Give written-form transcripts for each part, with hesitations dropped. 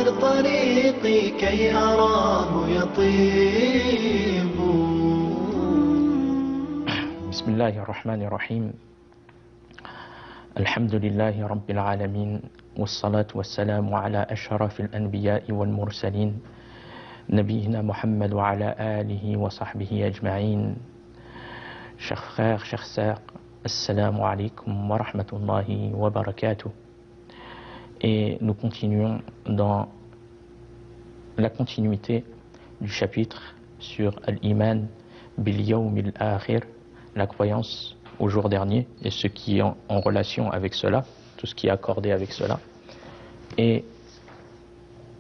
وسر طريقي كي أراه يطيب. بسم الله الرحمن الرحيم. الحمد لله رب العالمين، والصلاة والسلام على أشرف الأنبياء والمرسلين نبينا محمد وعلى آله وصحبه أجمعين. Chers frères, chères sœurs, assalamu alaikum wa rahmatullahi wa barakatuh. Et nous continuons dans la continuité du chapitre sur Al-Iman bil Yawm al-Akhir, la croyance au jour dernier et ce qui est en relation avec cela, tout ce qui est accordé avec cela, et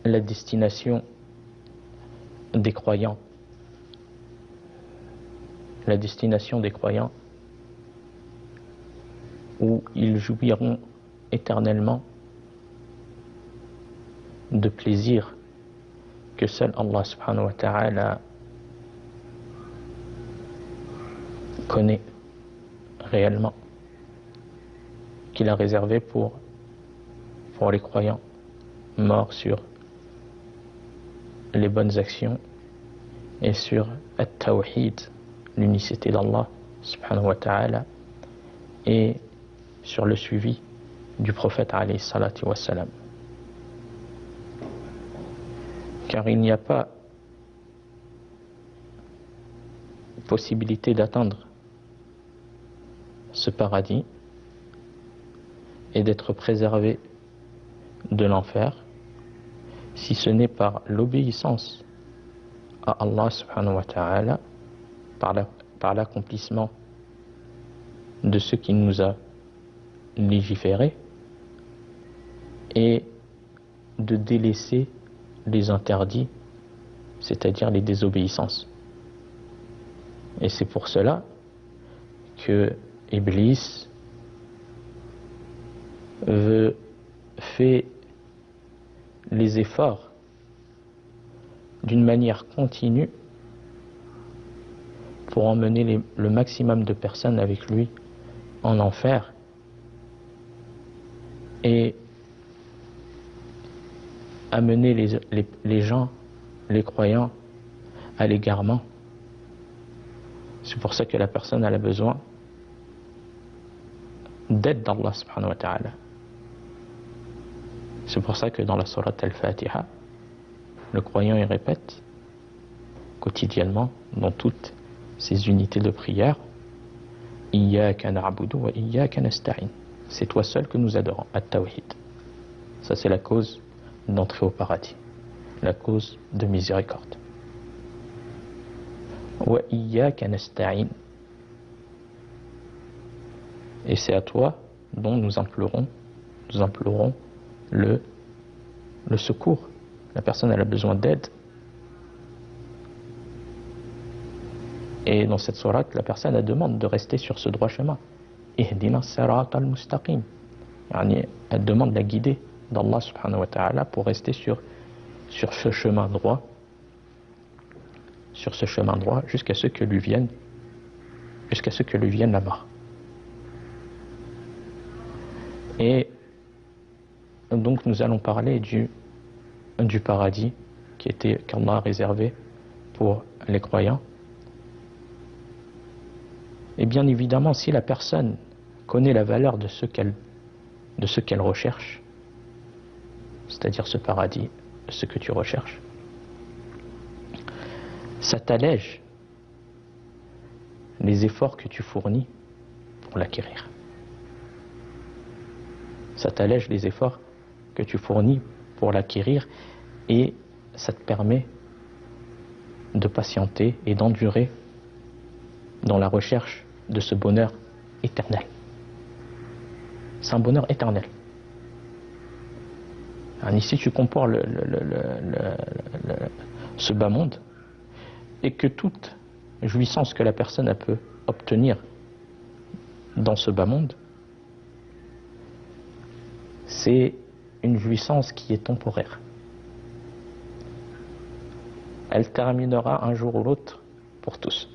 la destination des croyants. La destination des croyants où ils jouiront éternellement de plaisir que seul Allah subhanahu wa ta'ala connaît réellement, qu'il a réservé pour les croyants morts sur les bonnes actions et sur At-Tawhid, l'unicité d'Allah subhanahu wa ta'ala, et sur le suivi du prophète alayhi salatu wa salam. Car il n'y a pas possibilité d'atteindre ce paradis et d'être préservé de l'enfer si ce n'est par l'obéissance à Allah subhanahu wa ta'ala, par l'accomplissement de ce qu'il nous a légiféré, et de délaisser les interdits, c'est-à-dire les désobéissances. Et c'est pour cela que Iblis fait les efforts d'une manière continue pour emmener le maximum de personnes avec lui en enfer et amener les gens, les croyants, à l'égarement. C'est pour ça que la personne a besoin d'aide d'Allah subhanahu wa ta'ala. C'est pour ça que dans la sourate Al-Fatiha, le croyant y répète quotidiennement dans toutes ses unités de prière: Iyyaka na'budu wa iyyaka nasta'in. C'est toi seul que nous adorons, At-Tawhid. Ça, c'est la cause d'entrée au paradis, la cause de miséricorde. Wa iyyaka nasta'in. Et c'est à toi dont nous implorons le secours. La personne, elle a besoin d'aide. Et dans cette sourate, la personne, elle demande de rester sur ce droit chemin. Ihdina sirata al-mustaqim. Elle demande la guidée d'Allah subhanahu wa ta'ala pour rester sur ce chemin droit, jusqu'à ce que lui vienne la mort. Et donc nous allons parler du paradis qu'Allah a réservé pour les croyants. Et bien évidemment, si la personne connaît la valeur de ce qu'elle recherche, c'est-à-dire ce paradis, ce que tu recherches, ça t'allège les efforts que tu fournis pour l'acquérir. Ça t'allège les efforts que tu fournis pour l'acquérir, et ça te permet de patienter et d'endurer dans la recherche de ce bonheur éternel. C'est un bonheur éternel. Alors ici, tu compares ce bas monde, et que toute jouissance que la personne peut obtenir dans ce bas monde, c'est une jouissance qui est temporaire. Elle terminera un jour ou l'autre pour tous.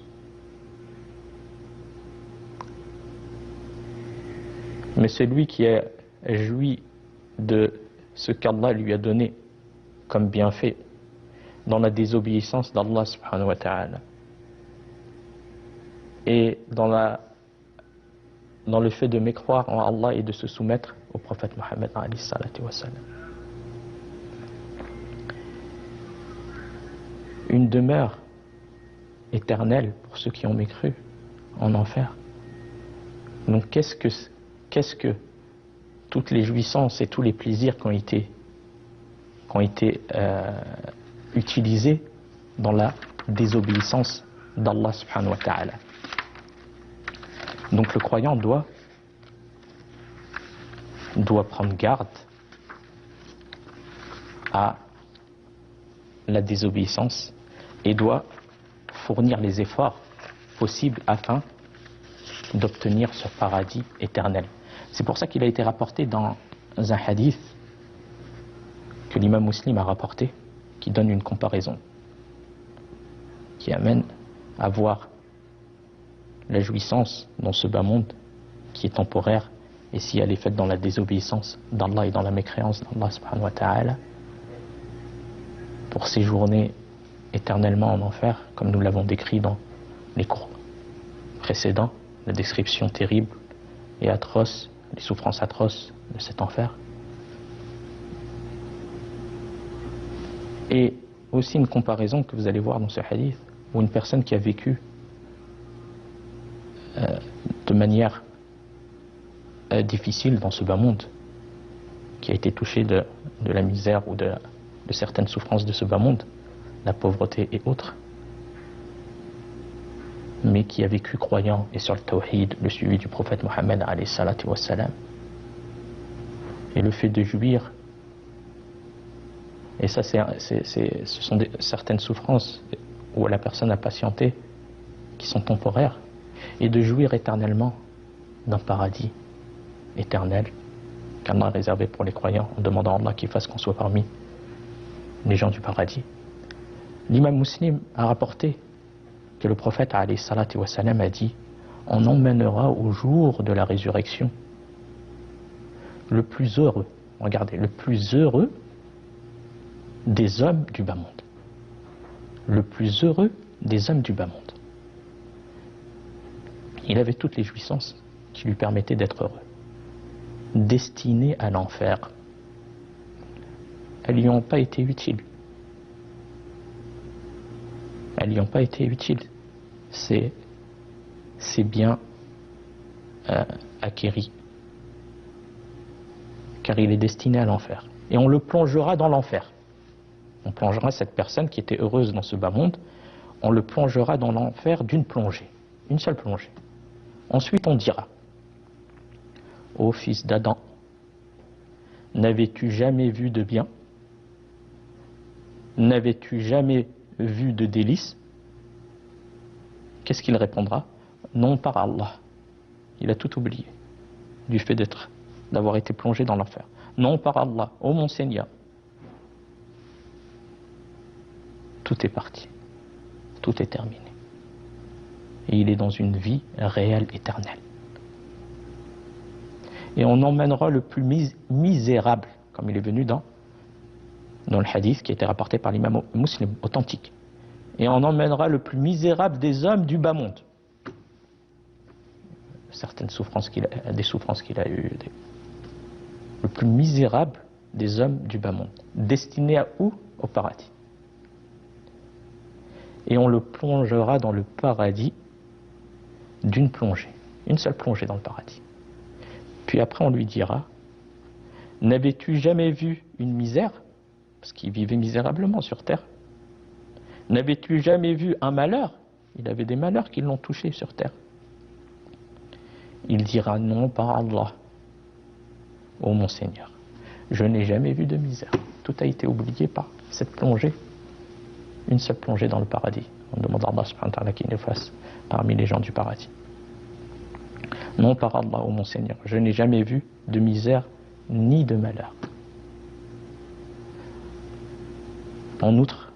Mais celui qui a joui de ce qu'Allah lui a donné comme bienfait dans la désobéissance d'Allah subhanahu wa ta'ala et dans le fait de mécroire en Allah et de se soumettre au prophète Mohammed alayhi salatu wa salam. Une demeure éternelle pour ceux qui ont mécru en enfer. Donc qu'est-ce que toutes les jouissances et tous les plaisirs qui ont été utilisés dans la désobéissance d'Allah subhanahu wa ta'ala. Donc le croyant doit prendre garde à la désobéissance et doit fournir les efforts possibles afin d'obtenir ce paradis éternel. C'est pour ça qu'il a été rapporté dans un hadith que l'imam Muslim a rapporté, qui donne une comparaison, qui amène à voir la jouissance dans ce bas monde qui est temporaire, et si elle est faite dans la désobéissance d'Allah et dans la mécréance d'Allah subhanahu wa ta'ala, pour séjourner éternellement en enfer, comme nous l'avons décrit dans les cours précédents, la description terrible et atroce, les souffrances atroces de cet enfer. Et aussi une comparaison que vous allez voir dans ce hadith, où une personne qui a vécu de manière difficile dans ce bas monde, qui a été touchée de la misère ou de certaines souffrances de ce bas monde, la pauvreté et autres, mais qui a vécu croyant et sur le tawhid, le suivi du prophète Mohammed alayhi salatu wa salam, et le fait de jouir, et ça ce sont certaines souffrances où la personne a patienté, qui sont temporaires, et de jouir éternellement d'un paradis éternel qu'Allah a réservé pour les croyants, en demandant à Allah qu'il fasse qu'on soit parmi les gens du paradis. L'imam Muslim a rapporté que le prophète alayhi salatu wa salam a dit: on emmènera au jour de la résurrection le plus heureux, regardez, le plus heureux des hommes du bas monde. Le plus heureux des hommes du bas monde. Il avait toutes les jouissances qui lui permettaient d'être heureux. Destiné à l'enfer, elles lui ont pas été utiles. Elles lui ont pas été utiles. C'est bien acquéri. Car il est destiné à l'enfer. Et on le plongera dans l'enfer. On plongera cette personne qui était heureuse dans ce bas monde, on le plongera dans l'enfer d'une plongée, une seule plongée. Ensuite on dira: ô fils d'Adam, n'avais-tu jamais vu de bien? N'avais-tu jamais vu de délices? Qu'est-ce qu'il répondra? Non, par Allah. Il a tout oublié du fait d'avoir été plongé dans l'enfer. Non, par Allah, ô mon Seigneur. Tout est parti, tout est terminé. Et il est dans une vie réelle, éternelle. Et on emmènera le plus misérable, comme il est venu dans le hadith qui a été rapporté par l'imam Muslim, authentique. Et on emmènera le plus misérable des hommes du bas monde. Certaines souffrances des souffrances qu'il a eues. Le plus misérable des hommes du bas monde. Destiné à où? Au paradis. Et on le plongera dans le paradis d'une plongée, une seule plongée dans le paradis. Puis après on lui dira: n'avais-tu jamais vu une misère? Parce qu'il vivait misérablement sur terre. N'avais-tu jamais vu un malheur? Il avait des malheurs qui l'ont touché sur terre. Il dira: non, par Allah, ô mon Seigneur, je n'ai jamais vu de misère. Tout a été oublié par cette plongée. Une seule plongée dans le paradis. On demande à Allah subhanahu wa ta'ala qu'il nous fasse parmi les gens du paradis. Non, par Allah, ô mon Seigneur, je n'ai jamais vu de misère ni de malheur. En outre,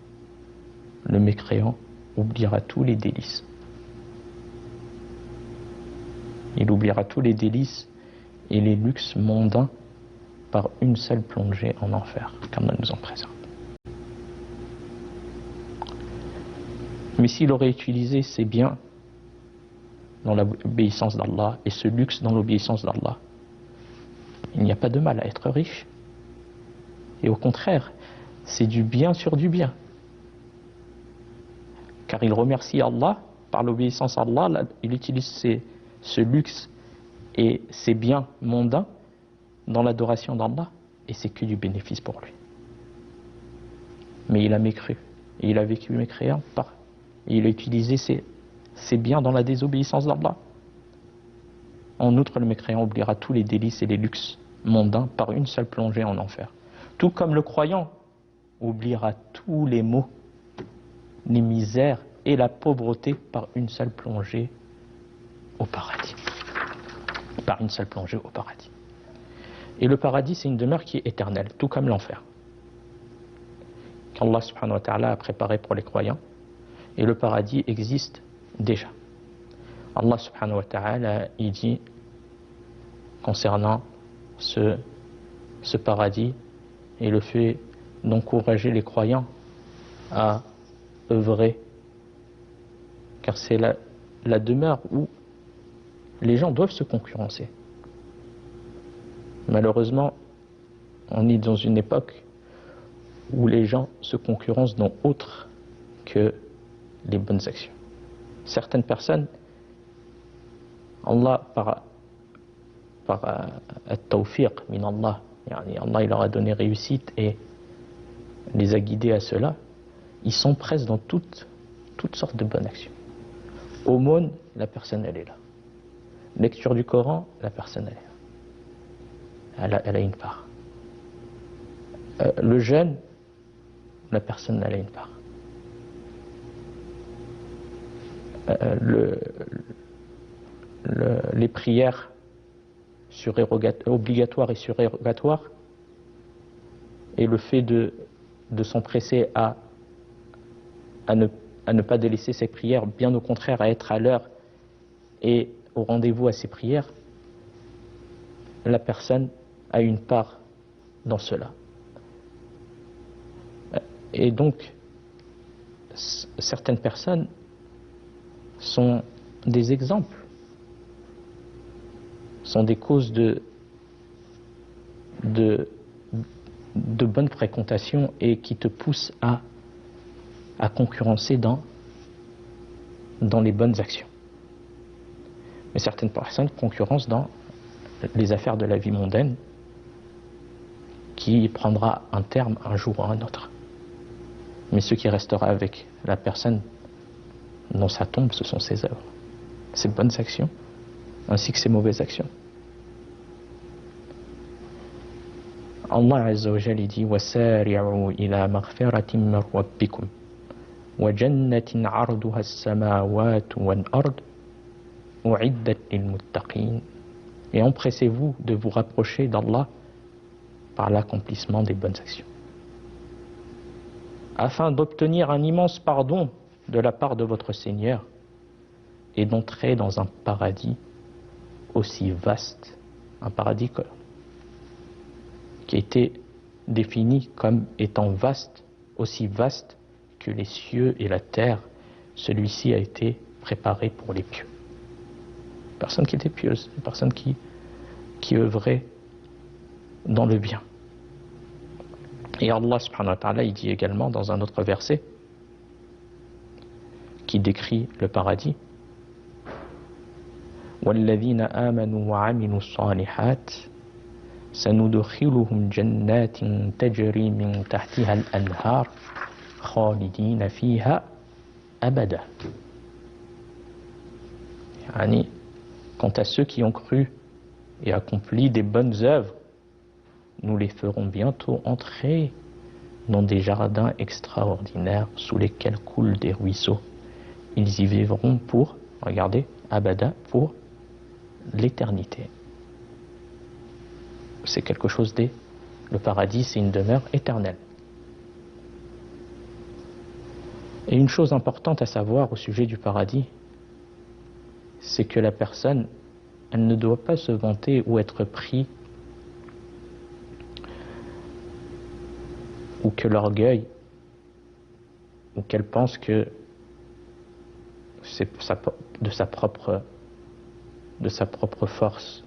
le mécréant oubliera tous les délices. Il oubliera tous les délices et les luxes mondains par une seule plongée en enfer, qu'Allah nous en préserve. Mais s'il aurait utilisé ses biens dans l'obéissance d'Allah et ce luxe dans l'obéissance d'Allah, il n'y a pas de mal à être riche. Et au contraire, c'est du bien sur du bien. Car il remercie Allah, par l'obéissance à Allah, il utilise ce luxe et ses biens mondains dans l'adoration d'Allah, et c'est que du bénéfice pour lui. Mais il a mécru, et il a vécu mécréant, et il a utilisé ses biens dans la désobéissance d'Allah. En outre, le mécréant oubliera tous les délices et les luxes mondains par une seule plongée en enfer. Tout comme le croyant oubliera tous les maux, les misères et la pauvreté par une seule plongée au paradis. Par une seule plongée au paradis. Et le paradis, c'est une demeure qui est éternelle, tout comme l'enfer, qu'Allah subhanahu wa ta'ala a préparé pour les croyants. Et le paradis existe déjà. Allah subhanahu wa ta'ala, il dit concernant ce paradis et le fait d'encourager les croyants à œuvrer, car c'est la demeure où les gens doivent se concurrencer. Malheureusement, on est dans une époque où les gens se concurrencent dans autre que les bonnes actions. Certaines personnes, Allah par at-tawfiq min Allah, Allah il leur a donné réussite et les a guidés à cela, ils s'empressent dans toutes sortes de bonnes actions. Aumône, la personne elle est là. Lecture du Coran, la personne elle est là. Elle a une part. Le jeûne, la personne elle a une part. Les prières obligatoires et surérogatoires, et le fait de s'empresser à ne pas délaisser ses prières, bien au contraire à être à l'heure et au rendez-vous à ses prières, la personne a une part dans cela. Et donc, certaines personnes sont des exemples, sont des causes de bonne fréquentation et qui te poussent à concurrencer dans les bonnes actions. Mais certaines personnes concurrencent dans les affaires de la vie mondaine qui prendra un terme un jour ou un autre. Mais ce qui restera avec la personne dans sa tombe, ce sont ses œuvres, ses bonnes actions, ainsi que ses mauvaises actions. Allah Azza wa Jalla dit وَسَارِعُوا إِلَى مَغْفِرَةٍ مِّن رَّبِّكُمْ وَجَنَّةٍ عَرْضُهَا السَّمَاوَاتُ وَالْأَرْضُ أُعِدَّتْ لِلْمُتَّقِينَ. Et empressez-vous de vous rapprocher d'Allah par l'accomplissement des bonnes actions, afin d'obtenir un immense pardon de la part de votre Seigneur et d'entrer dans un paradis aussi vaste, un paradis qui a été défini comme étant vaste, aussi vaste que les cieux et la terre. Celui-ci a été préparé pour les pieux. Personnes qui étaient pieuses, personnes qui œuvraient dans le bien. Et Allah subhanahu wa ta'ala, il dit également dans un autre verset qui décrit le paradis: وَالَّذِينَ آمَنُوا وَعَمِلُوا الصَّالِحَاتِ سَنُدْخِلُهُمْ جَنَّاتٍ تَجْرِي مِنْ تَحْتِهَا الْأَنْهَارُ خَالِدِينَ فِيهَا أَبَدًا. Quant à ceux qui ont cru et accompli des bonnes œuvres, nous les ferons bientôt entrer dans des jardins extraordinaires sous lesquels coulent des ruisseaux. Ils y vivront pour, regardez, abada, pour l'éternité. C'est quelque chose le paradis, c'est une demeure éternelle. Et une chose importante à savoir au sujet du paradis, c'est que la personne, elle ne doit pas se vanter ou être pris, ou que l'orgueil, ou qu'elle pense que de sa propre force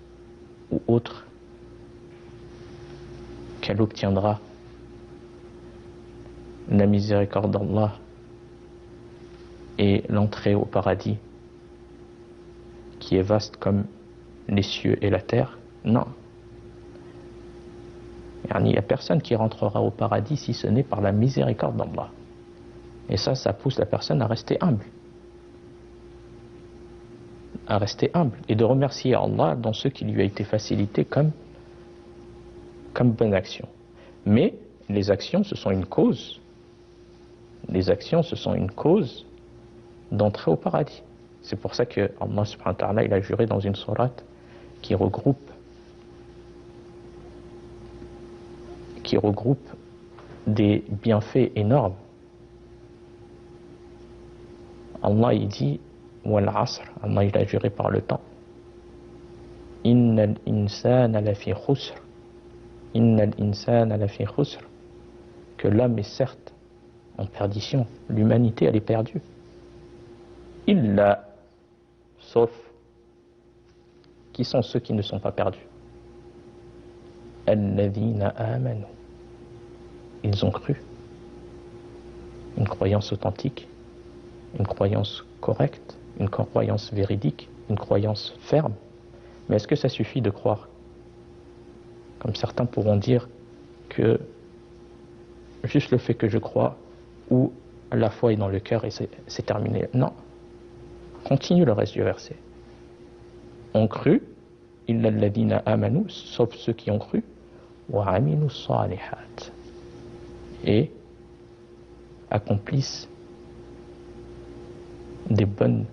ou autre qu'elle obtiendra la miséricorde d'Allah et l'entrée au paradis qui est vaste comme les cieux et la terre. Non. Il n'y a personne qui rentrera au paradis si ce n'est par la miséricorde d'Allah. Et ça pousse la personne à rester humble. À rester humble et de remercier Allah dans ce qui lui a été facilité comme bonne action. Mais les actions, ce sont une cause. Les actions, ce sont une cause d'entrer au paradis. C'est pour ça que Allah subhanahu wa ta'ala, il a juré dans une sourate qui regroupe des bienfaits énormes. Allah il dit wal asr, Allah il a juré par le temps. Innal insana lafi khusr. Innal insana lafi khusr. Que l'homme est certes en perdition, l'humanité elle est perdue. Illa, sauf qui sont ceux qui ne sont pas perdus. Alladhina amanu. Ils ont cru. Une croyance authentique, une croyance correcte, une croyance véridique, une croyance ferme. Mais est-ce que ça suffit de croire? Comme certains pourront dire que juste le fait que je crois ou la foi est dans le cœur et c'est terminé. Non. Continue le reste du verset. On cru, illa alladhina amanu, sauf ceux qui ont cru, wa aminu salihat, et accomplissent des bonnes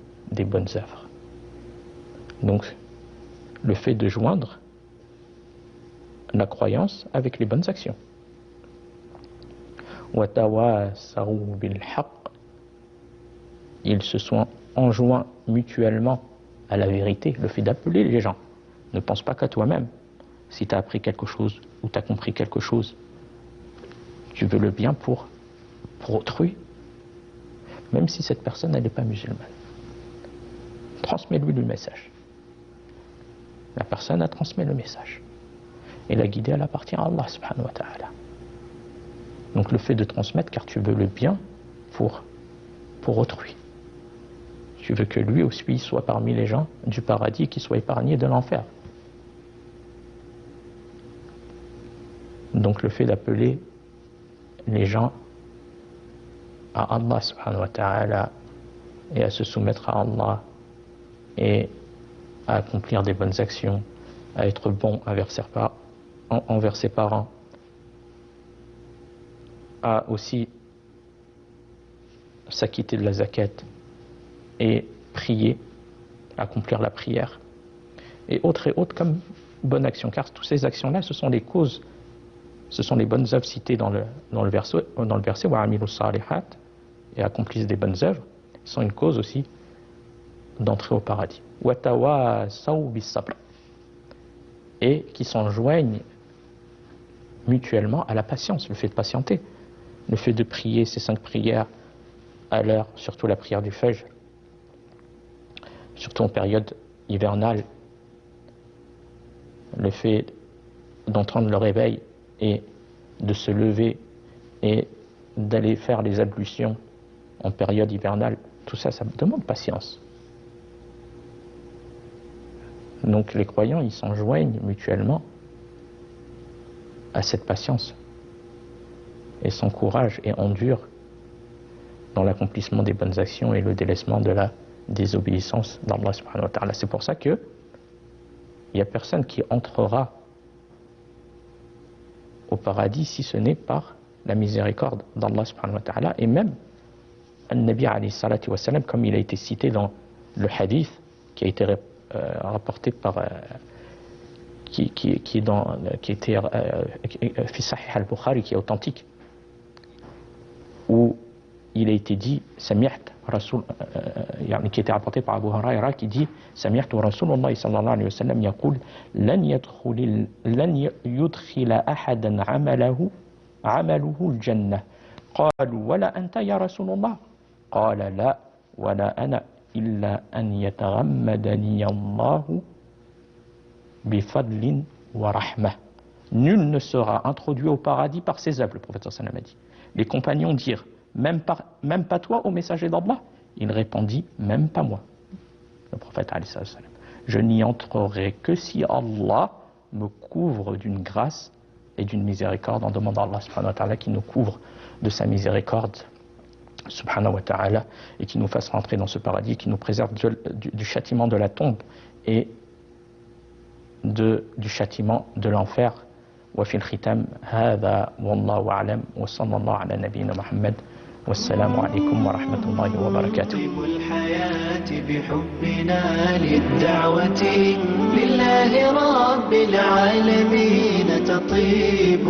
œuvres. Donc, le fait de joindre la croyance avec les bonnes actions. Wa tawasaw bil haqq, ils se sont enjoints mutuellement à la vérité, le fait d'appeler les gens. Ne pense pas qu'à toi-même. Si tu as appris quelque chose ou tu as compris quelque chose, tu veux le bien pour autrui, même si cette personne n'est pas musulmane. Transmets-lui le message. La personne a transmis le message. Et la guidée, elle appartient à Allah subhanahu wa ta'ala. Donc le fait de transmettre, car tu veux le bien pour autrui. Tu veux que lui aussi soit parmi les gens du paradis, qu'il soit épargné de l'enfer. Donc le fait d'appeler les gens à Allah subhanahu wa ta'ala et à se soumettre à Allah et à accomplir des bonnes actions, à être bon envers ses parents, à aussi s'acquitter de la zakat et prier, accomplir la prière et autres comme bonnes actions, car toutes ces actions-là, ce sont les causes, ce sont les bonnes œuvres citées dans le verset wa amilu salihat, et accomplissent des bonnes œuvres, sont une cause aussi d'entrer au paradis. Wa tawasaw bis sabr, et qui s'enjoignent mutuellement à la patience, le fait de patienter, le fait de prier ces 5 prières à l'heure, surtout la prière du Fajr, surtout en période hivernale, le fait d'entendre le réveil et de se lever et d'aller faire les ablutions en période hivernale, tout ça, ça demande patience. Donc les croyants, ils s'enjoignent mutuellement à cette patience et s'encouragent et endurent dans l'accomplissement des bonnes actions et le délaissement de la désobéissance d'Allah subhanahu wa ta'ala. C'est pour ça que il n'y a personne qui entrera au paradis si ce n'est par la miséricorde d'Allah subhanahu wa ta'ala. Et même An-Nabi alayhi salatu wa salam, comme il a été cité dans le hadith qui a été rapporté par qui était fi Sahih al-Bukhari, qui est authentique, où il a été dit Sami'at Rasul, qui était rapporté par Abu Huraira, qui dit Sami'tu Rasulullah sallallahu alayhi wa sallam yaqul lan yudkhila ahadan amaluhu al-jannah. Qalu wala anta ya Rasulullah? Qala la wala ana إلا أن يتغمدني الله بفضل ورحمة. Nul ne sera introduit au paradis par ses œuvres, le prophète sallallahu alayhi wa sallam a dit. Les compagnons dirent, même pas toi, ô messager d'Allah? Il répondit, même pas moi. Le prophète sallallahu alayhi wa sallam. Je n'y entrerai que si Allah me couvre d'une grâce et d'une miséricorde, en demandant à Allah subhanahu wa ta'ala qui nous couvre de sa miséricorde subhanahu wa ta'ala et qui nous fasse rentrer dans ce paradis, qui nous préserve du châtiment de la tombe et du châtiment de l'enfer. وفي الختام هذا والله أعلم وصلى الله على نبينا محمد والسلام عليكم ورحمة الله وبركاته. الحياة بحبنا للدعوة لله رب العالمين تطيب